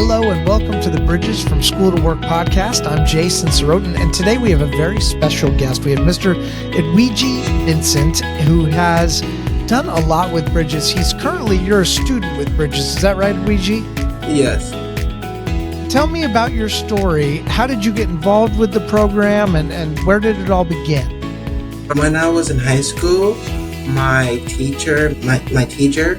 Hello and welcome to the Bridges from School to Work podcast. I'm Jason Sorotin, and today we have a very special guest. We have Mr. Ewidji Vincent, who has done a lot with Bridges. You're a student with Bridges. Is that right, Ewidji? Yes. Tell me about your story. How did you get involved with the program, and where did it all begin? When I was in high school, my teacher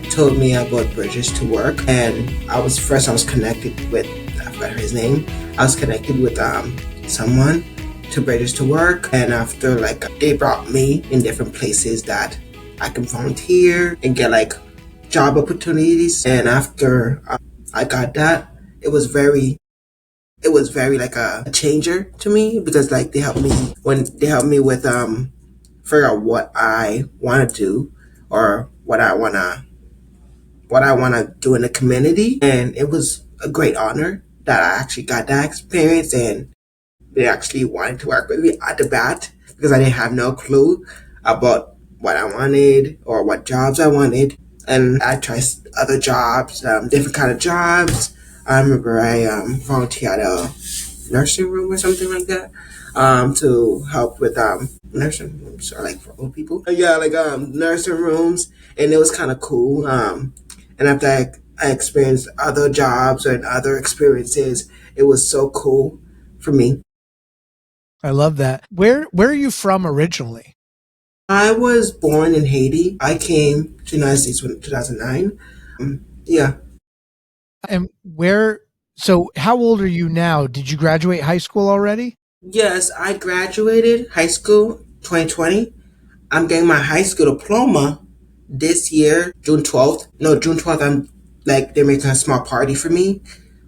told me about Bridges to Work, and I was connected with, I forgot his name. I was connected with someone to Bridges to Work, and after they brought me in different places that I can volunteer and get job opportunities. And after I got that, it was very a changer to me, because they helped me with figure out what I want to do, or what I want to do in the community. And it was a great honor that I actually got that experience, and they actually wanted to work with me at the bat, because I didn't have no clue about what I wanted or what jobs I wanted. And I tried other jobs, different kind of jobs. I remember I volunteered at a nursing room or something like that, to help with nursing rooms, or for old people. Nursing rooms, and it was kind of cool. And after I experienced other jobs and other experiences, it was so cool for me. I love that. Where are you from originally? I was born in Haiti. I came to the United States in 2009. Yeah. And so how old are you now? Did you graduate high school already? Yes, I graduated high school 2020. I'm getting my high school diploma this year, June 12th. No, June 12th, they're making a small party for me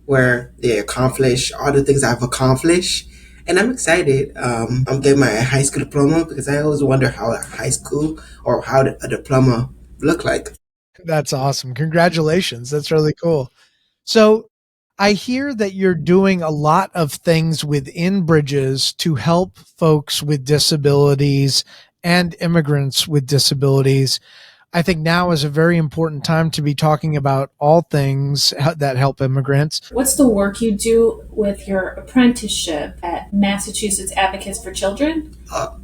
where they accomplish all the things I've accomplished. And I'm excited. I'm getting my high school diploma, because I always wonder how a high school or how a diploma look like. That's awesome. Congratulations. That's really cool. So I hear that you're doing a lot of things within Bridges to help folks with disabilities and immigrants with disabilities. I think now is a very important time to be talking about all things that help immigrants. What's the work you do with your apprenticeship at Massachusetts Advocacy for Children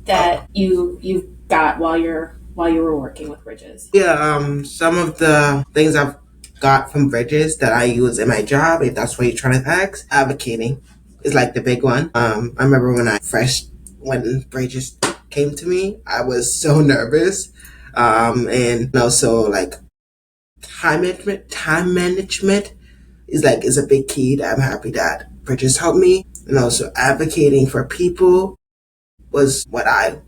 that you got while you were working with Bridges? Yeah, some of the things I've got from Bridges that I use in my job, if that's what you're trying to ask, advocating is the big one. I remember when Bridges came to me, I was so nervous. And also time management is a big key that I'm happy that Bridges helped me. And also advocating for people was what I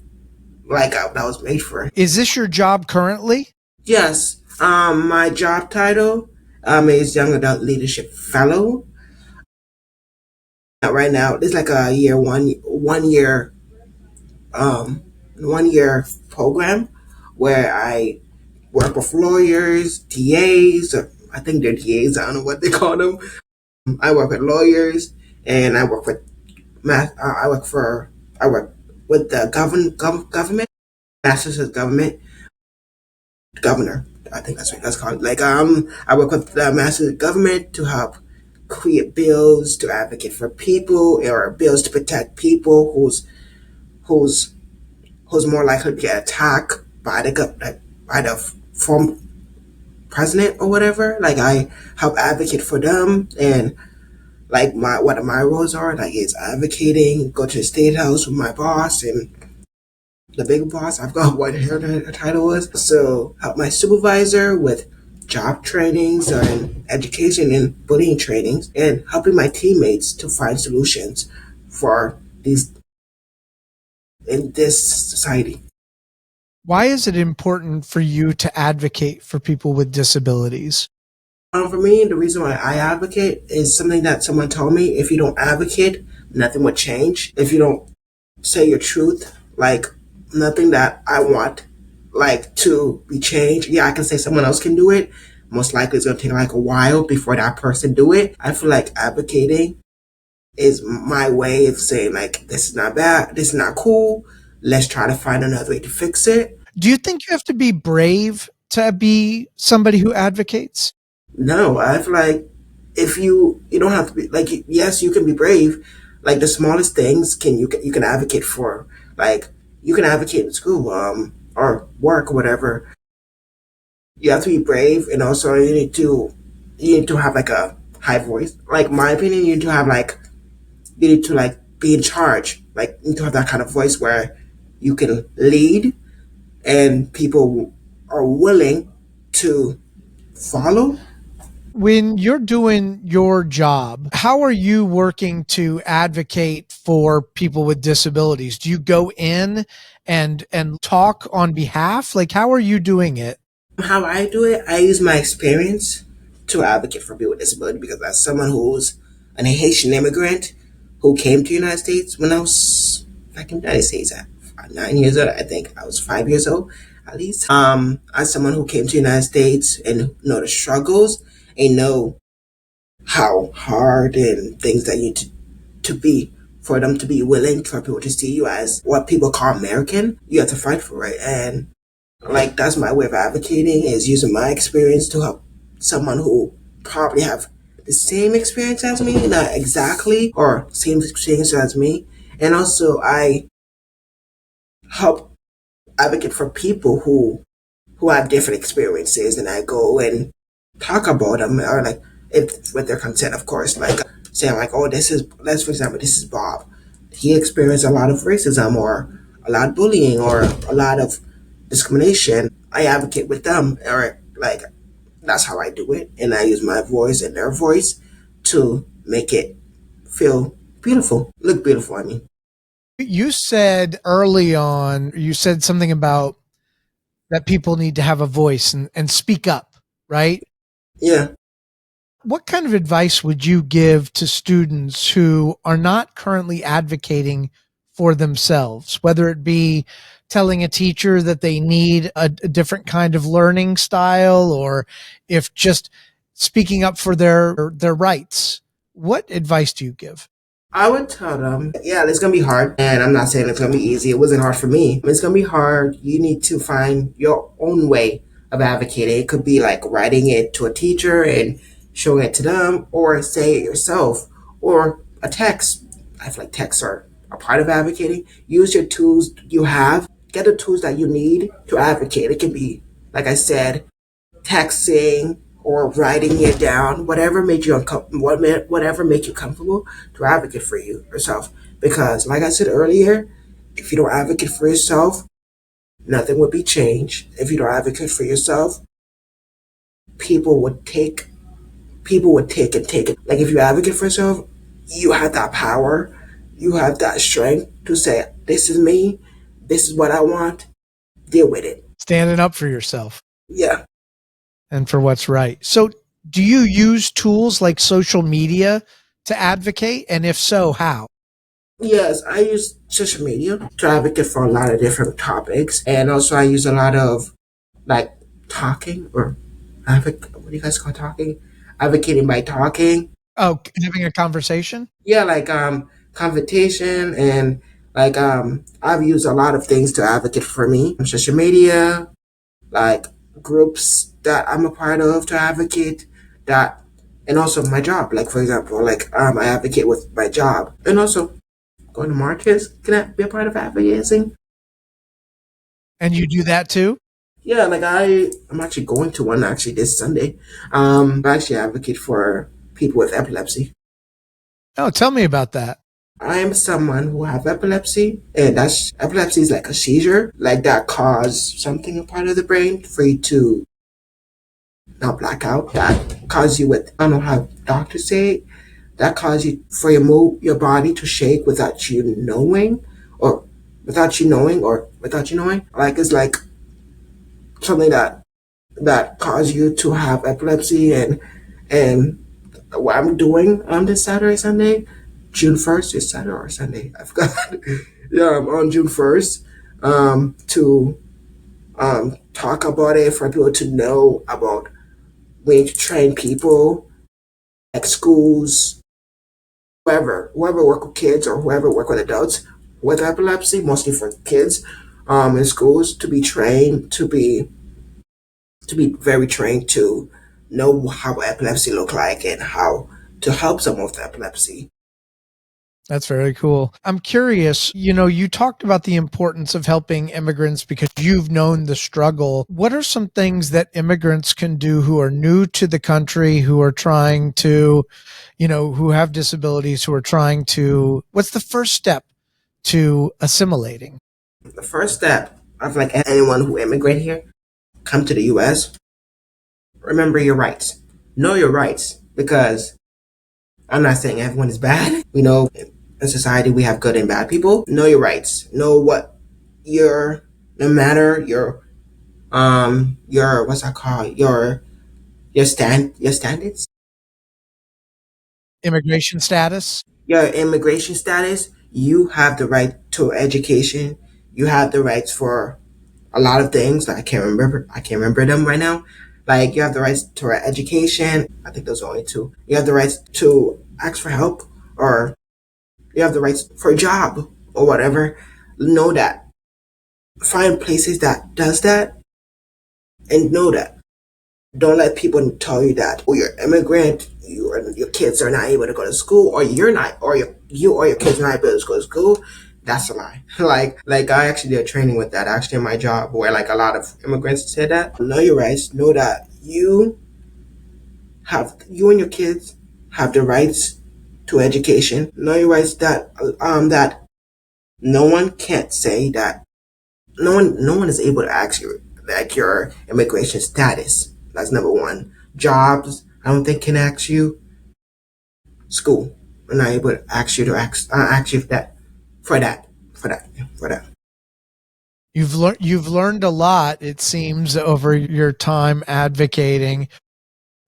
was made for. Is this your job currently? Yes. My job title is Young Adult Leadership Fellow. Right now, it's a one year program where I work with lawyers, DAs, or I think they're DAs, I don't know what they call them. I work with lawyers, and I work with I work with the government, Massachusetts governor. I think that's what that's called. I work with the Massachusetts government to help create bills to advocate for people, or bills to protect people who's more likely to get attacked by the former president or whatever. I help advocate for them, and what my roles are is advocating, go to the state house with my boss and the big boss. I've got what her title was. So help my supervisor with job trainings and education and bullying trainings, and helping my teammates to find solutions for these in this society. Why is it important for you to advocate for people with disabilities? For me, the reason why I advocate is something that someone told me: if you don't advocate, nothing will change. If you don't say your truth, nothing that I want to be changed. Yeah, I can say someone else can do it. Most likely it's going to take a while before that person do it. I feel like advocating is my way of saying this is not bad, this is not cool, let's try to find another way to fix it. Do you think you have to be brave to be somebody who advocates? No, I feel like if you don't have to be like, yes, you can be brave. Like the smallest things you can advocate for. Like you can advocate in school, or work or whatever. You have to be brave, and also you need to have like a high voice. Like my opinion, you need to have like you need to like be in charge. Like you need to have that kind of voice where you can lead, and people are willing to follow. When you're doing your job, how are you working to advocate for people with disabilities? Do you go in and talk on behalf? Like how are you doing it? How I do it, I use my experience to advocate for people with disability, because as someone who's an Haitian immigrant who came to the United States when I was back in the United States at 9 years old, I think I was 5 years old at least. As someone who came to the United States and know the struggles and know how hard and things that you to be for them to be willing for people to see you as what people call American, you have to fight for it. And like that's my way of advocating, is using my experience to help someone who probably have the same experience as me, not exactly, or same experience as me. And also I help advocate for people who have different experiences, and I go and talk about them, or like if with their consent, of course, like saying like, oh, this is, let's for example, this is Bob. He experienced a lot of racism or a lot of bullying or a lot of discrimination. I advocate with them, or like that's how I do it, and I use my voice and their voice to make it feel beautiful, look beautiful. I mean, You said early on, you said something about that people need to have a voice and speak up, right? yeah. What kind of advice would you give to students who are not currently advocating for themselves, whether it be telling a teacher that they need a different kind of learning style, or if just speaking up for their rights? What advice do you give? I would tell them, yeah, it's gonna be hard, and I'm not saying it's gonna be easy. It wasn't hard for me. It's gonna be hard. You need to find your own way of advocating. It could be like writing it to a teacher and showing it to them, or say it yourself, or a text. I feel like texts are a part of advocating. Use your tools you have. Get the tools that you need to advocate. It can be, like I said, texting or writing it down, whatever made you uncomfortable, whatever make you comfortable to advocate for you yourself. Because, like I said earlier, if you don't advocate for yourself, nothing would be changed. If you don't advocate for yourself, people would take, people would take and take it. Like if you advocate for yourself, you have that power, you have that strength to say, "This is me, this is what I want. Deal with it." Standing up for yourself Yeah. and for what's right. So, do you use tools like social media to advocate? And if so, how? Yes, I use social media to advocate for a lot of different topics, and also I use a lot of like talking, or what do you guys call talking? Advocating by talking. Oh, having a conversation? Yeah, like conversation, and like I've used a lot of things to advocate for me. Social media, like groups that I'm a part of to advocate that, and also my job. Like for example, like I advocate with my job, and also going to marches. Can I be a part of advocating? And you do that too? Yeah, like I'm actually going to one actually this Sunday. I actually advocate for people with epilepsy. Oh, tell me about that. I am someone who have epilepsy, and that's epilepsy is like a seizure, like that cause something a part of the brain for you to not black out. That cause you with, I don't know how doctors say it, that cause you for your body to shake without you knowing, or without you knowing. Like it's like something that cause you to have epilepsy, and what I'm doing on this Saturday, Sunday, June 1st, is Saturday or Sunday? I forgot. Yeah, I'm on June 1st, to talk about it, for people to know about. We need to train people, like schools, whoever work with kids or whoever work with adults with epilepsy, mostly for kids, in schools, to be trained, to be very trained to know how epilepsy look like and how to help someone with epilepsy. That's very cool. I'm curious, you talked about the importance of helping immigrants because you've known the struggle. What are some things that immigrants can do who are new to the country, who are trying to, who have disabilities, who are trying to, what's the first step to assimilating? The first step of like anyone who immigrate here, come to the US, remember your rights. Know your rights because I'm not saying everyone is bad. We know in society we have good and bad people. Know your rights. Know what your no matter your what's that called? Your standards, Immigration status? your immigration status, you have the right to education. You have the rights for a lot of things that I can't remember them right now. Like you have the rights to education. I think those are only two. You have the rights to ask for help, or you have the rights for a job or whatever. Know that. Find places that does that and know that. Don't let people tell you that, oh, you're immigrant, your kids are not able to go to school, or you're not, or you or your kids are not able to go to school. That's a lie. Like I actually did training with that actually in my job where like a lot of immigrants said that. Know your rights. Know that you and your kids have the rights to education. Know your rights that no one can't say that no one is able to ask you like your immigration status. That's number one. Jobs, I don't think can ask you. School, I'm not able to ask you to ask you for that. You've learned a lot, it seems, over your time advocating.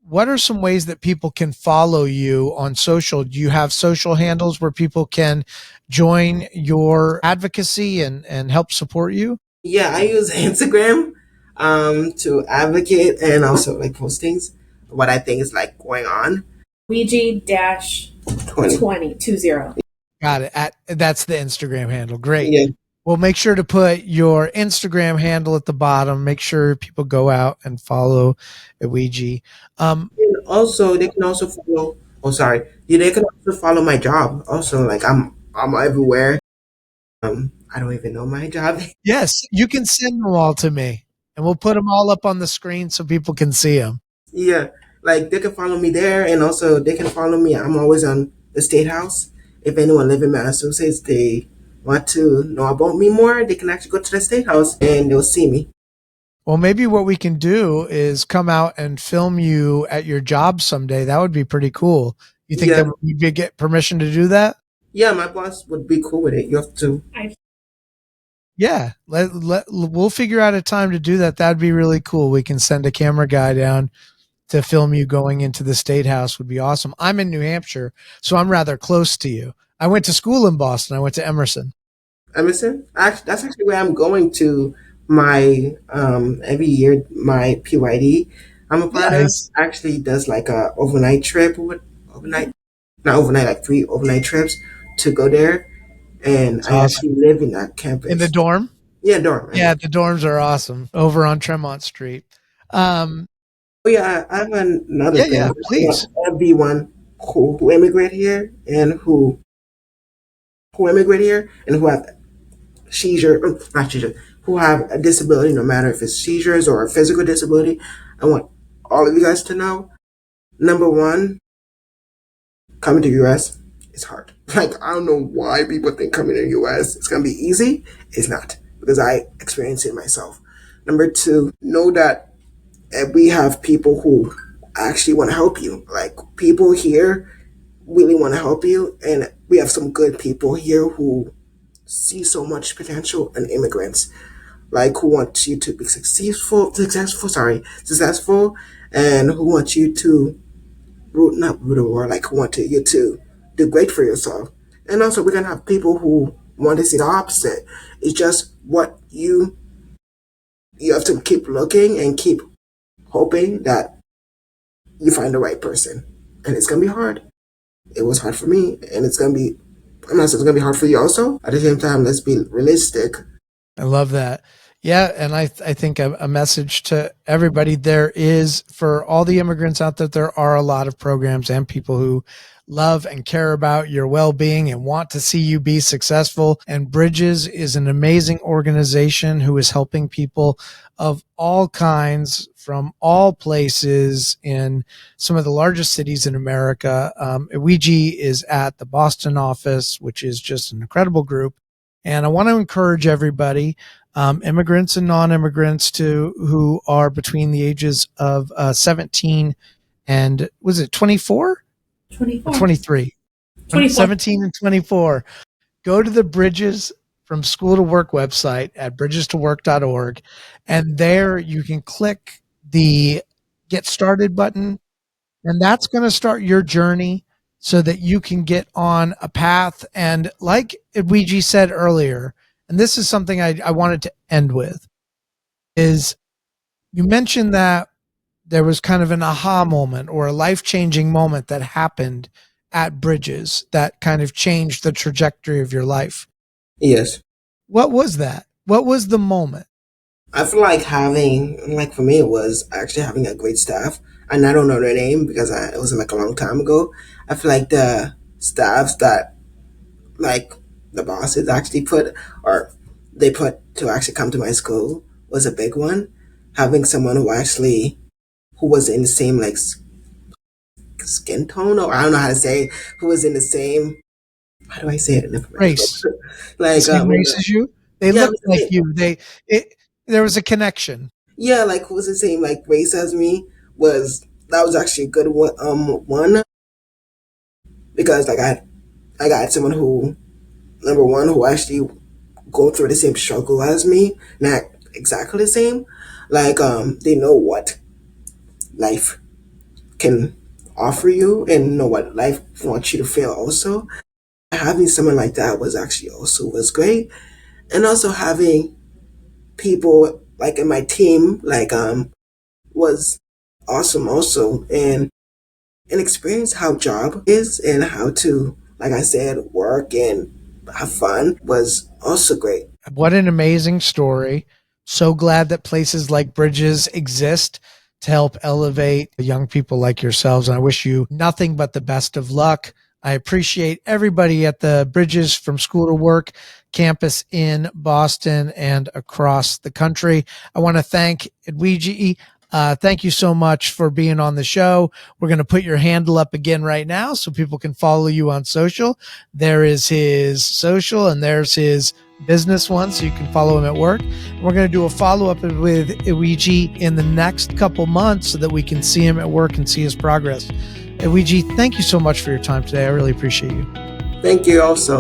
What are some ways that people can follow you on social? Do you have social handles where people can join your advocacy and help support you? Yeah, I use Instagram to advocate and also like postings what I think is like going on. Ewidji dash 20. 2020. Got it. That's the Instagram handle. Great. Yeah. Well, make sure to put your Instagram handle at the bottom. Make sure people go out and follow Ewidji. And also they can also follow oh sorry. Yeah, they can also follow my job. Also like I'm everywhere. I don't even know my job. Yes, you can send them all to me, and we'll put them all up on the screen so people can see them. Yeah. Like they can follow me there and also they can follow me. I'm always on the State House. If anyone live in Massachusetts, they want to know about me more, they can actually go to the State House and they'll see me. Well, maybe what we can do is come out and film you at your job someday. That would be pretty cool. You think Yeah. that we could get permission to do that? Yeah, my boss would be cool with it. You have to. Yeah, we'll figure out a time to do that. That'd be really cool. We can send a camera guy down to film you going into the State House. Would be awesome. I'm in New Hampshire, so I'm rather close to you. I went to school in Boston. I went to Emerson. Emerson? Actually, that's actually where I'm going to my every year my PYD. I'm a planner. Nice. Actually does like a overnight trip overnight not overnight, like 3 overnight trips to go there and It's I awesome. actually live in that In the campus. dorm? Yeah, dorm. Yeah, the dorms are awesome over on Tremont Street. Um, Oh yeah, I have another yeah, thing. yeah, I just please. want everyone who immigrate here and who immigrate here and who have not seizure, who have a disability, no matter if it's seizures or a physical disability. I want all of you guys to know. Number one, coming to US is hard. Like I don't know why people think coming to US is gonna be easy. It's not because I experienced it myself. Number two, know that we have people who actually want to help you. Like people here really want to help you, and we have some good people here who see so much potential in immigrants, like who want you to be successful, and who want you to not root a war, like who want you to do great for yourself. And also, we're gonna have people who want to see the opposite. It's just what you have to keep looking and keep hoping that you find the right person, and it's gonna be hard. It was hard for me, and it's gonna be. I'm not saying it's gonna be hard for you also. At the same time, let's be realistic. I love that. Yeah, and I think a message to everybody there is for all the immigrants out there. There are a lot of programs and people who love and care about your well-being and want to see you be successful. And Bridges is an amazing organization who is helping people of all kinds from all places in some of the largest cities in America. Ewidji is at the Boston office, which is just an incredible group. And I want to encourage everybody, immigrants and non-immigrants who are between the ages of 17 and was it 24? 24. 23. 24. 17 and 24. Go to the Bridges from School to Work website at bridgestowork.org. And there you can click the Get Started button. And that's going to start your journey so that you can get on a path. And like Ewidji said earlier, and this is something I wanted to end with, is you mentioned that there was kind of an aha moment or a life-changing moment that happened at Bridges that kind of changed the trajectory of your life. Yes. What was that? What was the moment? I feel like for me, it was actually having a great staff. And I don't know their name because it was like a long time ago. I feel like the staffs that, like, the bosses actually they put to actually come to my school was a big one. Having someone who was in the same, like, skin tone, or I don't know how to say it, who was in the same, how do I say it in the Race. Like, the same race as you? They yeah, looked like you. There was a connection. yeah, like, who was the same, like, race as me. That was actually a good one, because, like, I got someone who, number one, who actually go through the same struggle as me, not exactly the same. Like, they know what life can offer you and know what life wants you to feel also. Having someone like that was great. And also having people like in my team, like, was awesome also. And experience how job is and how to, like I said, work and have fun was also great. What an amazing story. So glad that places like Bridges exist to help elevate young people like yourselves. And I wish you nothing but the best of luck. I appreciate everybody at the Bridges from School to Work campus in Boston and across the country. I want to thank Ewidji. Thank you so much for being on the show. We're going to put your handle up again right now so people can follow you on social. There is his social and there's his business one, so you can follow him at work. We're going to do a follow-up with Ewidji in the next couple months so that we can see him at work and see his progress. Ewidji, thank you so much for your time today. I really appreciate you. Thank you also.